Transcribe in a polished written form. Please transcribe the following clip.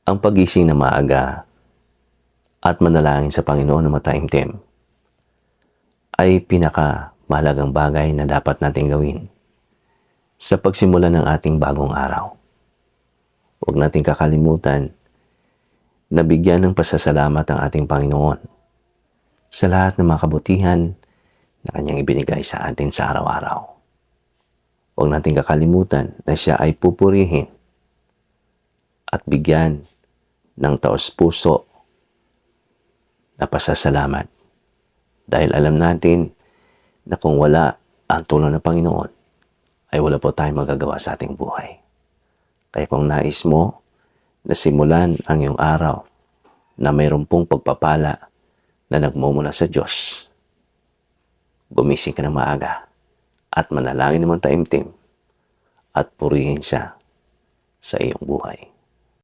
Ang pagising na maaga at manalangin sa Panginoon na mataimtim ay pinakamahalagang bagay na dapat nating gawin sa pagsimula ng ating bagong araw. Huwag nating kakalimutan na bigyan ng pasasalamat ang ating Panginoon sa lahat ng mga kabutihan na Kanyang ibinigay sa atin sa araw-araw. Huwag nating kakalimutan na Siya ay pupurihin at bigyan ng taos-puso na pasasalamat. Dahil alam natin na kung wala ang tulong ng Panginoon, ay wala po tayong magagawa sa ating buhay. Kaya kung nais mo na simulan ang iyong araw na mayroon pong pagpapala na nagmumula sa Diyos, gumising ka ng maaga at manalangin ng taimtim at purihin siya sa iyong buhay.